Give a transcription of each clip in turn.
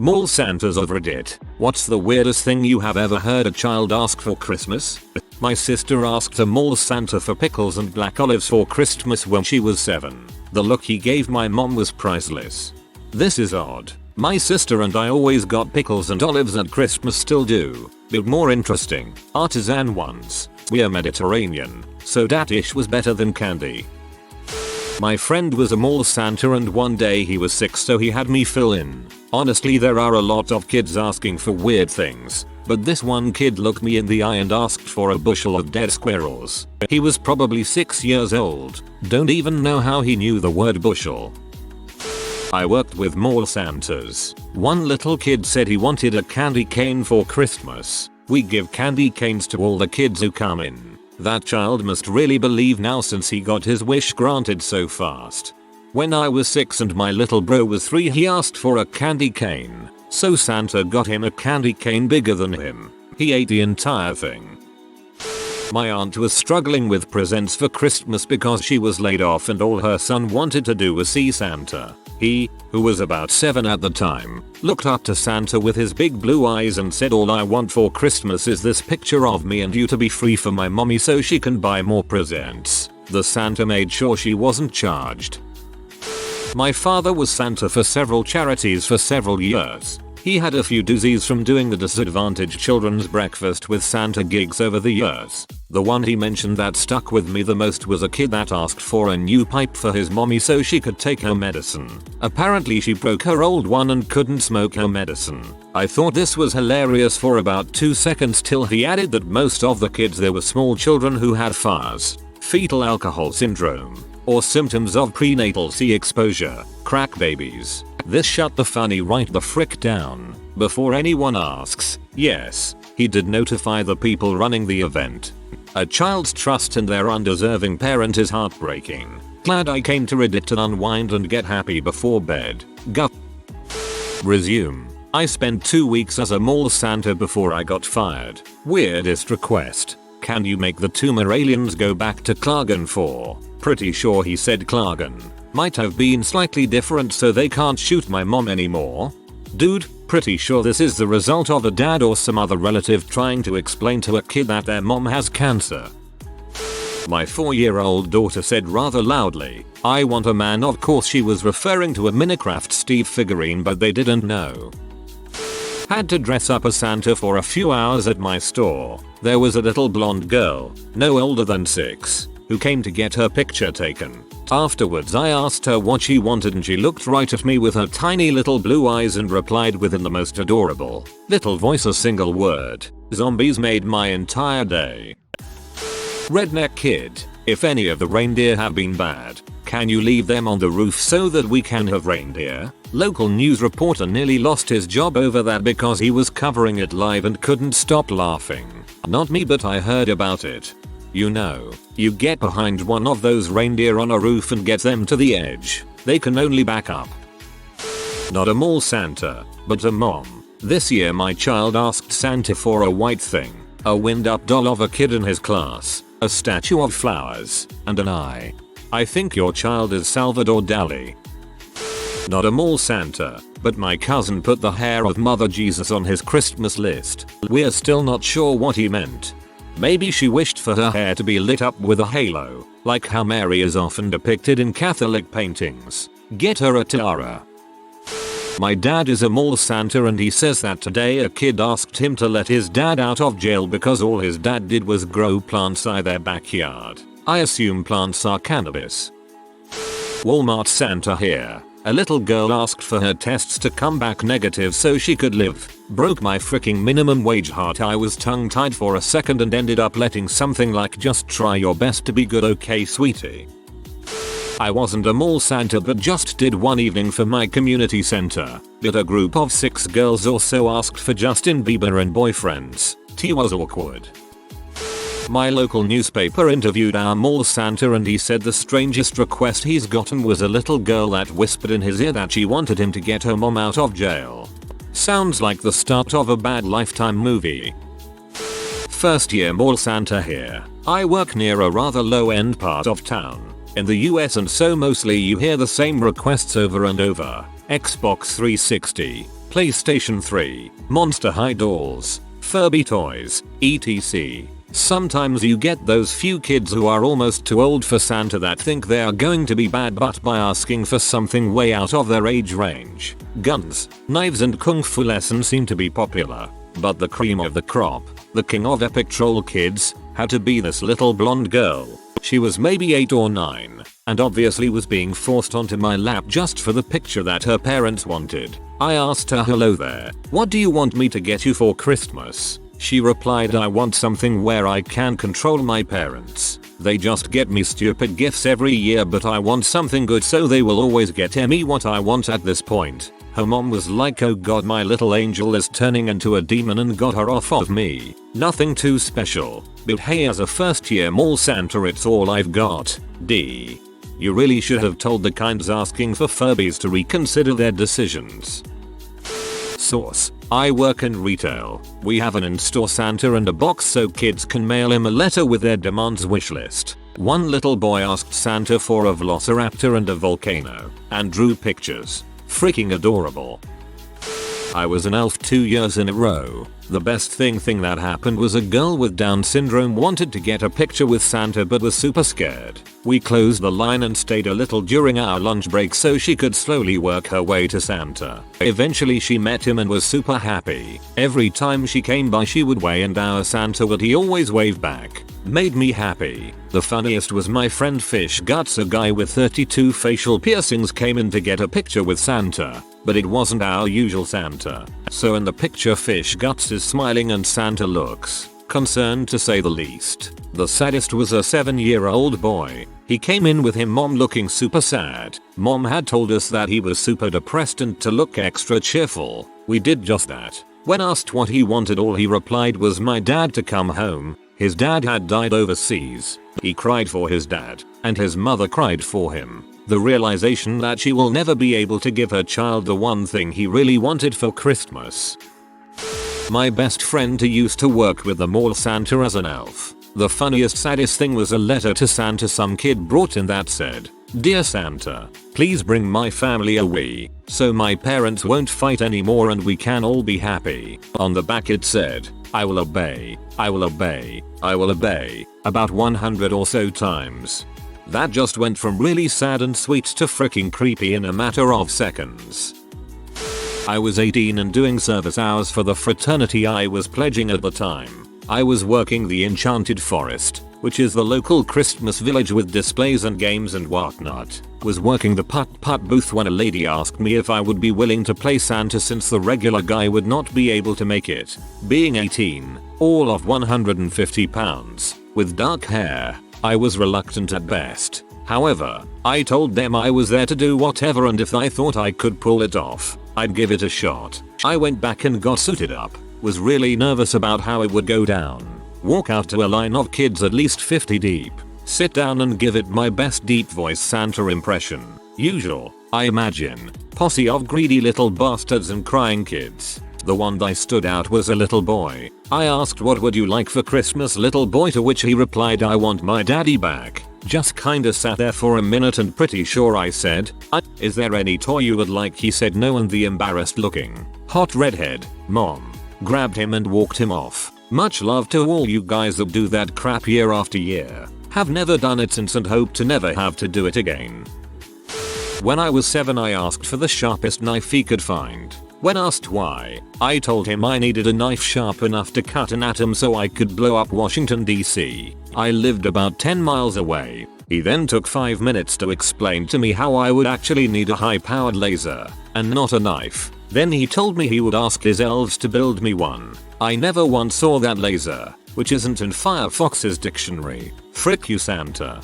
Mall Santas of Reddit. What's the weirdest thing you have ever heard a child ask for Christmas? My sister asked a mall Santa for pickles and black olives for Christmas when she was 7. The look he gave my mom was priceless. This is odd. My sister and I always got pickles and olives at Christmas, still do. But more interesting, artisan ones. We're Mediterranean, so that dish was better than candy. My friend was a mall Santa and one day he was sick, so he had me fill in. Honestly, there are a lot of kids asking for weird things, but this one kid looked me in the eye and asked for a bushel of dead squirrels. He was probably 6 years old. Don't even know how he knew the word bushel. I worked with mall Santas. One little kid said he wanted a candy cane for Christmas. We give candy canes to all the kids who come in. That child must really believe now since he got his wish granted so fast. When I was 6 and my little bro was 3, he asked for a candy cane. So Santa got him a candy cane bigger than him. He ate the entire thing. My aunt was struggling with presents for Christmas because she was laid off and all her son wanted to do was see Santa. He, who was about 7 at the time, looked up to Santa with his big blue eyes and said, "All I want for Christmas is this picture of me and you to be free for my mommy so she can buy more presents." The Santa made sure she wasn't charged. My father was Santa for several charities for several years. He had a few doozies from doing the disadvantaged children's breakfast with Santa gigs over the years. The one he mentioned that stuck with me the most was a kid that asked for a new pipe for his mommy so she could take her medicine. Apparently she broke her old one and couldn't smoke her medicine. I thought this was hilarious for about 2 seconds till he added that most of the kids there were small children who had FAS, fetal alcohol syndrome, or symptoms of prenatal C exposure, crack babies. This shut the funny right the frick down. Before anyone asks, yes, he did notify the people running the event. A child's trust in their undeserving parent is heartbreaking. Glad I came to Reddit to unwind and get happy before bed. Resume. I spent 2 weeks as a mall Santa before I got fired. Weirdest request. Can you make the tumor aliens go back to Klagen 4? Pretty sure he said Klagen. Might have been slightly different so they can't shoot my mom anymore. Dude, pretty sure this is the result of a dad or some other relative trying to explain to a kid that their mom has cancer. My 4-year-old daughter said rather loudly, "I want a man." Of course she was referring to a Minecraft Steve figurine, but they didn't know. Had to dress up as Santa for a few hours at my store. There was a little blonde girl, no older than 6, who came to get her picture taken. Afterwards I asked her what she wanted and she looked right at me with her tiny little blue eyes and replied within the most adorable little voice a single word. Zombies made my entire day. Redneck kid. If any of the reindeer have been bad, can you leave them on the roof so that we can have reindeer? Local news reporter nearly lost his job over that because he was covering it live and couldn't stop laughing. Not me, but I heard about it. You know, you get behind one of those reindeer on a roof and get them to the edge. They can only back up. Not a mall Santa, but a mom. This year my child asked Santa for a white thing, a wind-up doll of a kid in his class, a statue of flowers, and an eye. I think your child is Salvador Dali. Not a mall Santa, but my cousin put the hair of Mother Jesus on his Christmas list. We're still not sure what he meant. Maybe she wished for her hair to be lit up with a halo, like how Mary is often depicted in Catholic paintings. Get her a tiara. My dad is a mall Santa and he says that today a kid asked him to let his dad out of jail because all his dad did was grow plants in their backyard. I assume plants are cannabis. Walmart Santa here. A little girl asked for her tests to come back negative so she could live. Broke my freaking minimum wage heart. I was tongue tied for a second and ended up letting something like "just try your best to be good, okay sweetie." I wasn't a mall Santa but just did one evening for my community center. But a group of 6 girls or so asked for Justin Bieber and boyfriends. Tea was awkward. My local newspaper interviewed our mall Santa and he said the strangest request he's gotten was a little girl that whispered in his ear that she wanted him to get her mom out of jail. Sounds like the start of a bad Lifetime movie. First year mall Santa here. I work near a rather low end part of town in the US and so mostly you hear the same requests over and over. Xbox 360, PlayStation 3, Monster High dolls, Furby toys, etc. Sometimes you get those few kids who are almost too old for Santa that think they are going to be bad but by asking for something way out of their age range. Guns, knives and kung fu lessons seem to be popular. But the cream of the crop, the king of epic troll kids, had to be this little blonde girl. She was maybe 8 or 9, and obviously was being forced onto my lap just for the picture that her parents wanted. I asked her, "Hello there, what do you want me to get you for Christmas?" She replied, "I want something where I can control my parents. They just get me stupid gifts every year, but I want something good so they will always get me what I want." At this point, her mom was like, "Oh god, my little angel is turning into a demon," and got her off of me. Nothing too special, but hey, as a first year mall Santa it's all I've got. D. You really should have told the kinds asking for Furbies to reconsider their decisions. Source: I work in retail. We have an in-store Santa and a box so kids can mail him a letter with their demands wish list. One little boy asked Santa for a velociraptor and a volcano, and drew pictures. Freaking adorable. I was an elf 2 years in a row. The best thing that happened was a girl with Down syndrome wanted to get a picture with Santa but was super scared. We closed the line and stayed a little during our lunch break so she could slowly work her way to Santa. Eventually she met him and was super happy. Every time she came by she would wave and our Santa would he always wave back. Made me happy. The funniest was my friend Fish Guts, a guy with 32 facial piercings, came in to get a picture with Santa. But it wasn't our usual Santa. So in the picture Fish Guts is smiling and Santa looks concerned to say the least. The saddest was a 7-year-old boy. He came in with him mom looking super sad. Mom had told us that he was super depressed and to look extra cheerful. We did just that. When asked what he wanted, all he replied was my dad to come home. His dad had died overseas. He cried for his dad, and his mother cried for him. The realization that she will never be able to give her child the one thing he really wanted for Christmas. My best friend used to work with the mall Santa as an elf. The funniest saddest thing was a letter to Santa some kid brought in that said, "Dear Santa, please bring my family away so my parents won't fight anymore and we can all be happy." On the back it said, "I will obey, I will obey, I will obey," about 100 or so times. That just went from really sad and sweet to freaking creepy in a matter of seconds. I was 18 and doing service hours for the fraternity I was pledging at the time. I was working the Enchanted Forest, which is the local Christmas village with displays and games and whatnot. Was working the putt-putt booth when a lady asked me if I would be willing to play Santa since the regular guy would not be able to make it. Being 18, all of 150 pounds, with dark hair, I was reluctant at best. However, I told them I was there to do whatever and if I thought I could pull it off, I'd give it a shot. I went back and got suited up. Was really nervous about how it would go down. Walk out to a line of kids at least 50 deep. Sit down and give it my best deep voice Santa impression. Usual, I imagine. Posse of greedy little bastards and crying kids. The one that stood out was a little boy. I asked, "What would you like for Christmas, little boy?" To which he replied, "I want my daddy back." Just kinda sat there for a minute and pretty sure I said, "Is there any toy you would like?" He said no and the embarrassed looking, hot redhead, mom, grabbed him and walked him off. Much love to all you guys that do that crap year after year. Have never done it since and hope to never have to do it again. When I was 7 I asked for the sharpest knife he could find. When asked why, I told him I needed a knife sharp enough to cut an atom so I could blow up Washington DC. I lived about 10 miles away. He then took 5 minutes to explain to me how I would actually need a high-powered laser, and not a knife. Then he told me he would ask his elves to build me one. I never once saw that laser, which isn't in Firefox's dictionary. Frick you, Santa.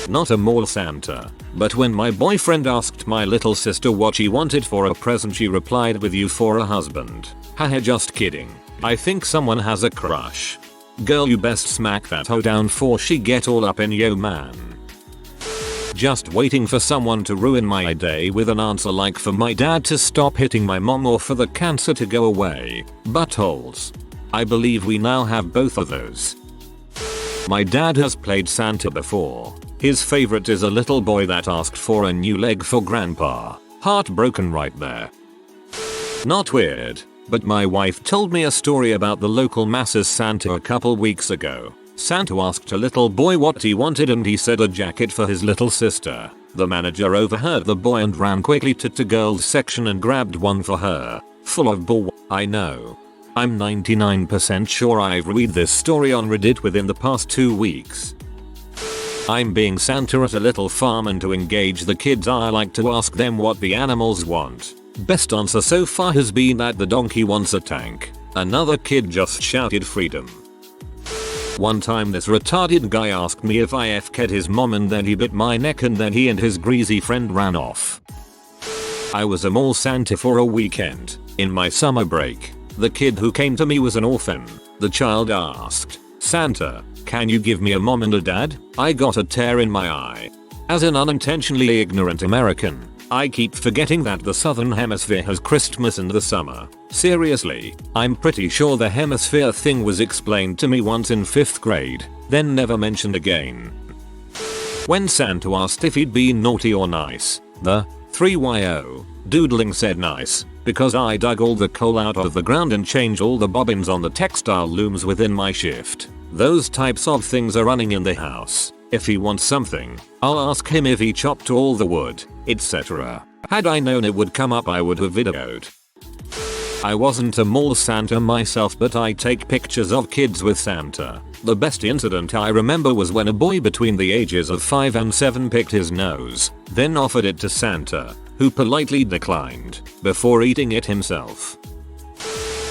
Not a mall Santa, but when my boyfriend asked my little sister what she wanted for a present she replied, "With you for a husband." Haha, just kidding. I think someone has a crush. Girl, you best smack that hoe down for she get all up in yo man. Just waiting for someone to ruin my day with an answer like for my dad to stop hitting my mom or for the cancer to go away. Buttholes. I believe we now have both of those. My dad has played Santa before. His favorite is a little boy that asked for a new leg for grandpa. Heartbroken right there. Not weird, but my wife told me a story about the local masses Santa a couple weeks ago. Santa asked a little boy what he wanted and he said a jacket for his little sister. The manager overheard the boy and ran quickly to the girls section and grabbed one for her. Full of bull. I know. I'm 99% sure I've read this story on Reddit within the past 2 weeks. I'm being Santa at a little farm, and to engage the kids I like to ask them what the animals want. Best answer so far has been that the donkey wants a tank. Another kid just shouted freedom. One time this retarded guy asked me if I FK'd his mom and then he bit my neck and then he and his greasy friend ran off. I was a mall Santa for a weekend. In my summer break, the kid who came to me was an orphan. The child asked, "Santa, can you give me a mom and a dad?" I got a tear in my eye. As an unintentionally ignorant American, I keep forgetting that the southern hemisphere has Christmas in the summer. Seriously, I'm pretty sure the hemisphere thing was explained to me once in 5th grade, then never mentioned again. When Santa asked if he'd been naughty or nice, the 3YO doodling said nice, because I dug all the coal out of the ground and changed all the bobbins on the textile looms within my shift. Those types of things are running in the house. If he wants something, I'll ask him if he chopped all the wood, etc. Had I known it would come up, I would have videoed. I wasn't a mall Santa myself, but I take pictures of kids with Santa. The best incident I remember was when a boy between the ages of 5 and 7 picked his nose, then offered it to Santa, who politely declined, before eating it himself.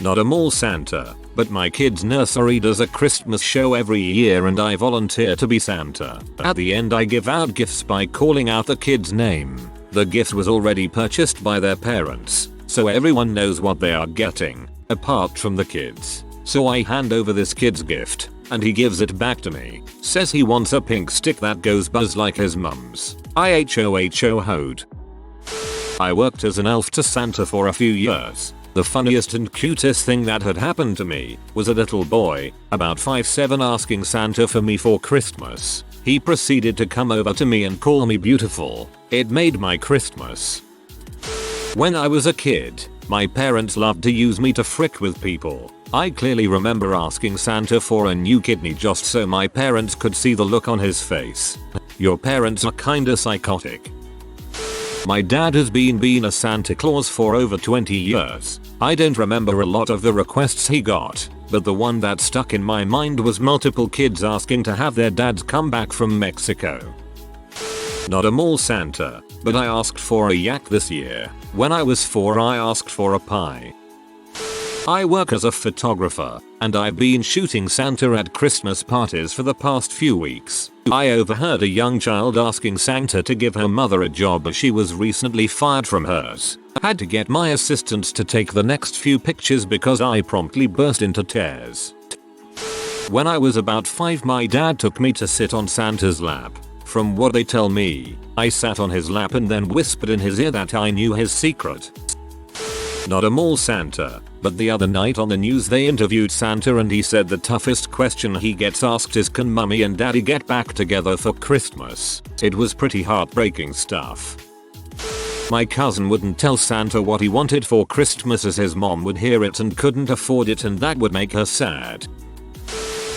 Not a mall Santa, but my kid's nursery does a Christmas show every year and I volunteer to be Santa. At the end I give out gifts by calling out the kid's name. The gift was already purchased by their parents, so everyone knows what they are getting, apart from the kids. So I hand over this kid's gift, and he gives it back to me. Says he wants a pink stick that goes buzz like his mum's. IHOHO hoed. I worked as an elf to Santa for a few years. The funniest and cutest thing that had happened to me was a little boy, about 5'7", asking Santa for me for Christmas. He proceeded to come over to me and call me beautiful. It made my Christmas. When I was a kid, my parents loved to use me to frick with people. I clearly remember asking Santa for a new kidney just so my parents could see the look on his face. Your parents are kinda psychotic. My dad has been a Santa Claus for over 20 years. I don't remember a lot of the requests he got, but the one that stuck in my mind was multiple kids asking to have their dads come back from Mexico. Not a mall Santa, but I asked for a yak this year. When I was 4 I asked for a pie. I work as a photographer, and I've been shooting Santa at Christmas parties for the past few weeks. I overheard a young child asking Santa to give her mother a job as she was recently fired from hers. I had to get my assistants to take the next few pictures because I promptly burst into tears. When I was about 5 my dad took me to sit on Santa's lap. From what they tell me, I sat on his lap and then whispered in his ear that I knew his secret. Not a mall Santa, but the other night on the news they interviewed Santa and he said the toughest question he gets asked is, can mommy and daddy get back together for Christmas? It was pretty heartbreaking stuff. My cousin wouldn't tell Santa what he wanted for Christmas as his mom would hear it and couldn't afford it, and that would make her sad.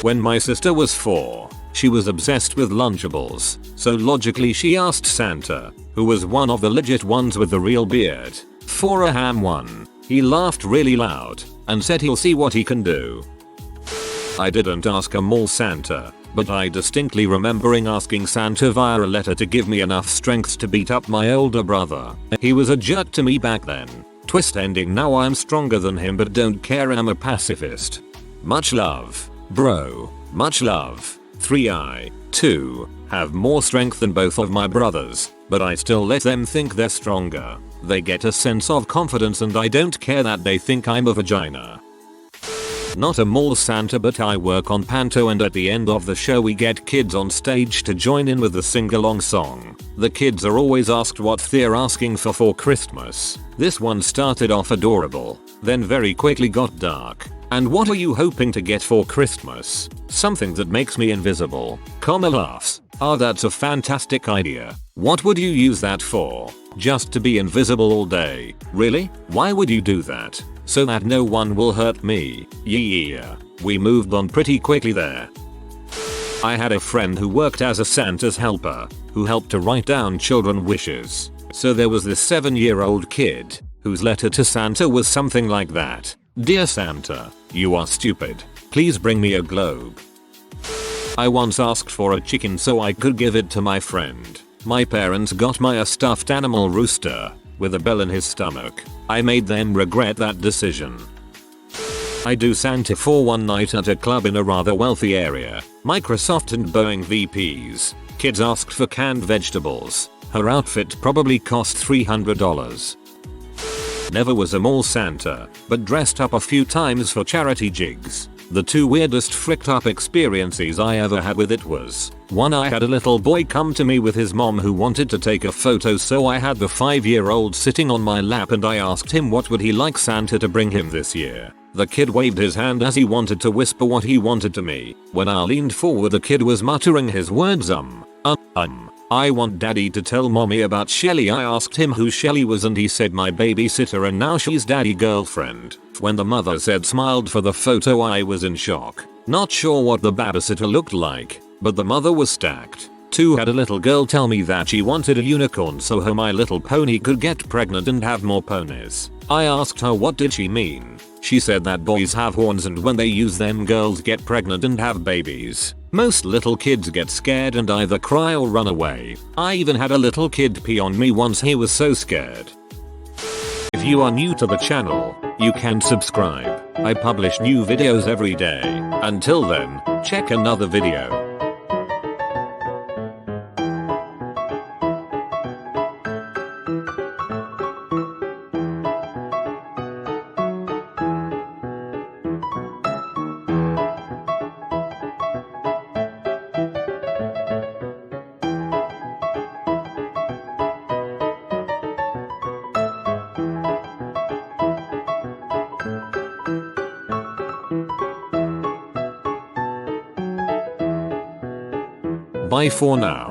When my sister was 4, she was obsessed with Lunchables, so logically she asked Santa, who was one of the legit ones with the real beard, for a ham one. He laughed really loud and said he'll see what he can do. I didn't ask a mall Santa, but I distinctly remembering asking Santa via a letter to give me enough strength to beat up my older brother. He was a jerk to me back then. Twist ending, now I'm stronger than him but don't care, I'm a pacifist. Much love, bro. Much love. 3I. 2. Have more strength than both of my brothers, but I still let them think they're stronger. They get a sense of confidence and I don't care that they think I'm a vagina. Not a mall Santa, but I work on Panto and at the end of the show we get kids on stage to join in with the sing-along song. The kids are always asked what they're asking for Christmas. This one started off adorable, then very quickly got dark. And what are you hoping to get for Christmas? Something that makes me invisible. Comma laughs. Oh, that's a fantastic idea. What would you use that for? Just to be invisible all day? Really? Why would you do that? So that no one will hurt me? Yeah. We moved on pretty quickly there. I had a friend who worked as a Santa's helper, who helped to write down children's wishes. So there was this 7-year-old kid, whose letter to Santa was something like that. Dear Santa, you are stupid. Please bring me a globe. I once asked for a chicken so I could give it to my friend. My parents got me a stuffed animal rooster, with a bell in his stomach. I made them regret that decision. I do Santa for one night at a club in a rather wealthy area. Microsoft and Boeing VPs. Kids asked for canned vegetables. Her outfit probably cost $300. Never was a mall Santa, but dressed up a few times for charity jigs. The two weirdest fricked up experiences I ever had with it was, one, I had a little boy come to me with his mom who wanted to take a photo, so I had the 5-year-old sitting on my lap and I asked him what would he like Santa to bring him this year. The kid waved his hand as he wanted to whisper what he wanted to me. When I leaned forward, the kid was muttering his words I want daddy to tell mommy about Shelly. I asked him who Shelly was and he said my babysitter and now she's daddy girlfriend. When the mother said smiled for the photo, I was in shock. Not sure what the babysitter looked like, but the mother was stacked. 2, had a little girl tell me that she wanted a unicorn so her My Little Pony could get pregnant and have more ponies. I asked her what did she mean. She said that boys have horns and when they use them girls get pregnant and have babies. Most little kids get scared and either cry or run away. I even had a little kid pee on me once, he was so scared. If you are new to the channel, you can subscribe. I publish new videos every day. Until then, check another video. Bye for now.